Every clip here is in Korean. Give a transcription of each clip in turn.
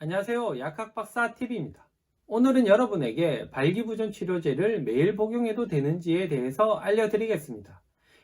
안녕하세요. 약학박사TV입니다. 오늘은 여러분에게 발기부전 치료제를 매일 복용해도 되는지에 대해서 알려드리겠습니다.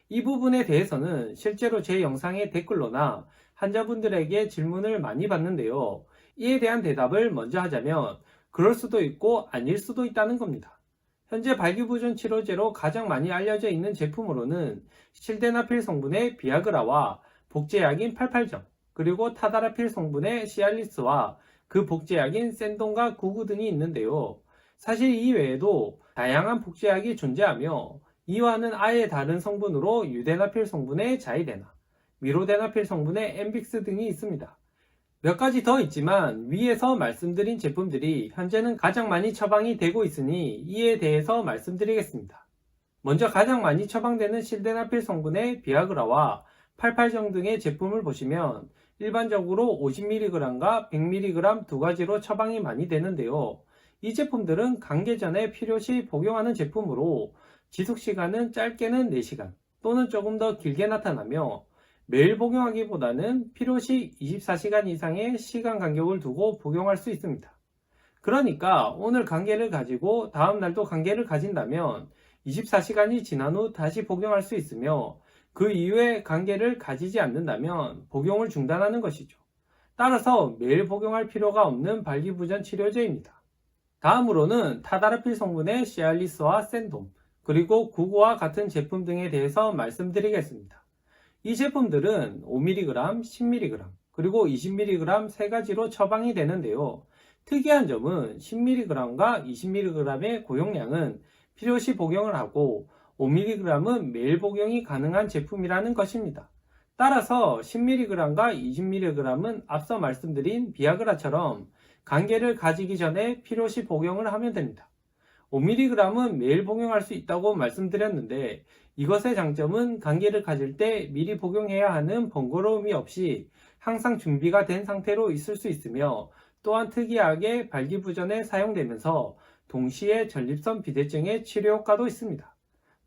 이 부분에 대해서는 실제로 제 영상의 댓글로나 환자분들에게 질문을 많이 받는데요. 이에 대한 대답을 먼저 하자면 그럴 수도 있고 아닐 수도 있다는 겁니다. 현재 발기부전 치료제로 가장 많이 알려져 있는 제품으로는 실데나필 성분의 비아그라와 복제약인 88정, 그리고 타다라필 성분의 시알리스와 그 복제약인 샌돈과 구구 등이 있는데요. 사실 이 외에도 다양한 복제약이 존재하며 이와는 아예 다른 성분으로 유데나필 성분의 자이데나, 미로데나필 성분의 엠빅스 등이 있습니다. 몇 가지 더 있지만 위에서 말씀드린 제품들이 현재는 가장 많이 처방이 되고 있으니 이에 대해서 말씀드리겠습니다. 먼저 가장 많이 처방되는 실데나필 성분의 비아그라와 88정 등의 제품을 보시면 일반적으로 50mg과 100mg 두 가지로 처방이 많이 되는데요. 이 제품들은 감기 전에 필요시 복용하는 제품으로 지속시간은 짧게는 4시간 또는 조금 더 길게 나타나며 매일 복용하기보다는 필요시 24시간 이상의 시간 간격을 두고 복용할 수 있습니다. 그러니까 오늘 감기를 가지고 다음날도 감기를 가진다면 24시간이 지난 후 다시 복용할 수 있으며 그 이후에 감기를 가지지 않는다면 복용을 중단하는 것이죠. 따라서 매일 복용할 필요가 없는 발기부전 치료제입니다. 다음으로는 타다라필 성분의 시알리스와 샌돔, 그리고 구구와 같은 제품 등에 대해서 말씀드리겠습니다. 이 제품들은 5mg, 10mg, 그리고 20mg 세 가지로 처방이 되는데요. 특이한 점은 10mg과 20mg의 고용량은 필요시 복용을 하고 5mg은 매일 복용이 가능한 제품이라는 것입니다. 따라서 10mg과 20mg은 앞서 말씀드린 비아그라처럼 감기를 가지기 전에 필요시 복용을 하면 됩니다. 5mg은 매일 복용할 수 있다고 말씀드렸는데 이것의 장점은 감기를 가질 때 미리 복용해야 하는 번거로움이 없이 항상 준비가 된 상태로 있을 수 있으며 또한 특이하게 발기부전에 사용되면서 동시에 전립선 비대증의 치료 효과도 있습니다.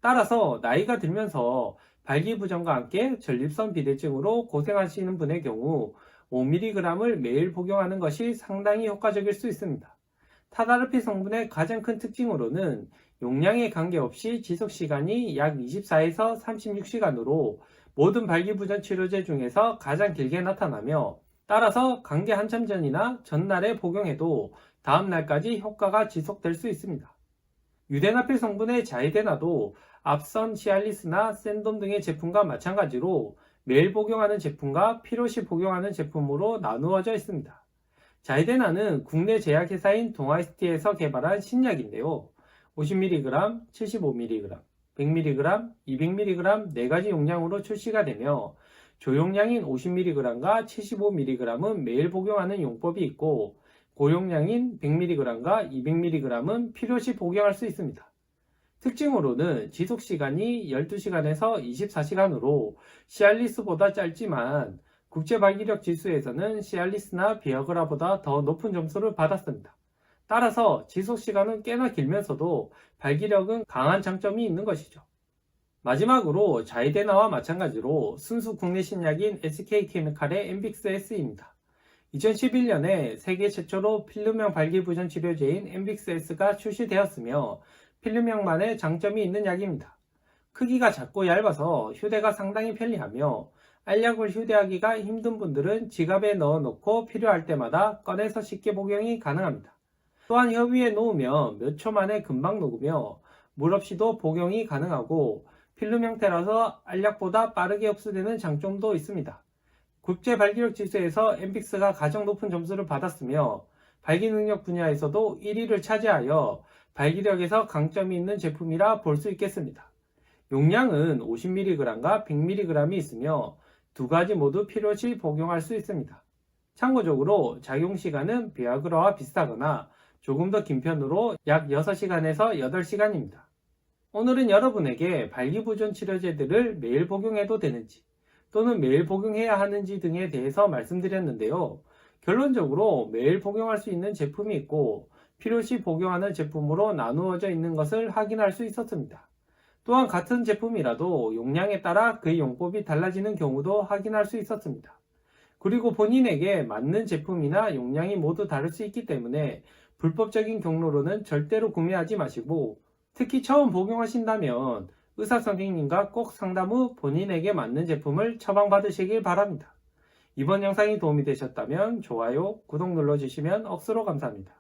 따라서 나이가 들면서 발기부전과 함께 전립선 비대증으로 고생하시는 분의 경우 5mg을 매일 복용하는 것이 상당히 효과적일 수 있습니다. 타다르피 성분의 가장 큰 특징으로는 용량에 관계없이 지속시간이 약 24에서 36시간으로 모든 발기부전 치료제 중에서 가장 길게 나타나며 따라서 감기 한참 전이나 전날에 복용해도 다음날까지 효과가 지속될 수 있습니다. 유데나필 성분의 자이데나도 앞선 시알리스나 샌돔 등의 제품과 마찬가지로 매일 복용하는 제품과 필요시 복용하는 제품으로 나누어져 있습니다. 자이데나는 국내 제약회사인 동아이스티에서 개발한 신약인데요. 50mg, 75mg, 100mg, 200mg 4가지 용량으로 출시가 되며 조용량인 50mg과 75mg은 매일 복용하는 용법이 있고 고용량인 100mg과 200mg은 필요시 복용할 수 있습니다. 특징으로는 지속시간이 12시간에서 24시간으로 시알리스보다 짧지만 국제발기력 지수에서는 시알리스나 비아그라보다 더 높은 점수를 받았습니다. 따라서 지속시간은 꽤나 길면서도 발기력은 강한 장점이 있는 것이죠. 마지막으로 자이데나와 마찬가지로 순수 국내 신약인 SK케미칼의 엠빅스 S입니다. 2011년에 세계 최초로 필름형 발기부전 치료제인 엠빅스 S가 출시되었으며 필름형만의 장점이 있는 약입니다. 크기가 작고 얇아서 휴대가 상당히 편리하며 알약을 휴대하기가 힘든 분들은 지갑에 넣어놓고 필요할 때마다 꺼내서 쉽게 복용이 가능합니다. 또한 혀위에 놓으면 몇 초 만에 금방 녹으며 물 없이도 복용이 가능하고 필름 형태라서 알약보다 빠르게 흡수되는 장점도 있습니다. 국제 발기력 지수에서 엠빅스가 가장 높은 점수를 받았으며 발기 능력 분야에서도 1위를 차지하여 발기력에서 강점이 있는 제품이라 볼 수 있겠습니다. 용량은 50mg과 100mg이 있으며 두 가지 모두 필요시 복용할 수 있습니다. 참고적으로 작용시간은 비아그라와 비슷하거나 조금 더 긴 편으로 약 6시간에서 8시간입니다. 오늘은 여러분에게 발기부전 치료제들을 매일 복용해도 되는지 또는 매일 복용해야 하는지 등에 대해서 말씀드렸는데요. 결론적으로 매일 복용할 수 있는 제품이 있고 필요시 복용하는 제품으로 나누어져 있는 것을 확인할 수 있었습니다. 또한 같은 제품이라도 용량에 따라 그 용법이 달라지는 경우도 확인할 수 있었습니다. 그리고 본인에게 맞는 제품이나 용량이 모두 다를 수 있기 때문에 불법적인 경로로는 절대로 구매하지 마시고, 특히 처음 복용하신다면 의사 선생님과 꼭 상담 후 본인에게 맞는 제품을 처방받으시길 바랍니다. 이번 영상이 도움이 되셨다면 좋아요, 구독 눌러주시면 억수로 감사합니다.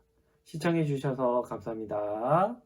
시청해주셔서 감사합니다.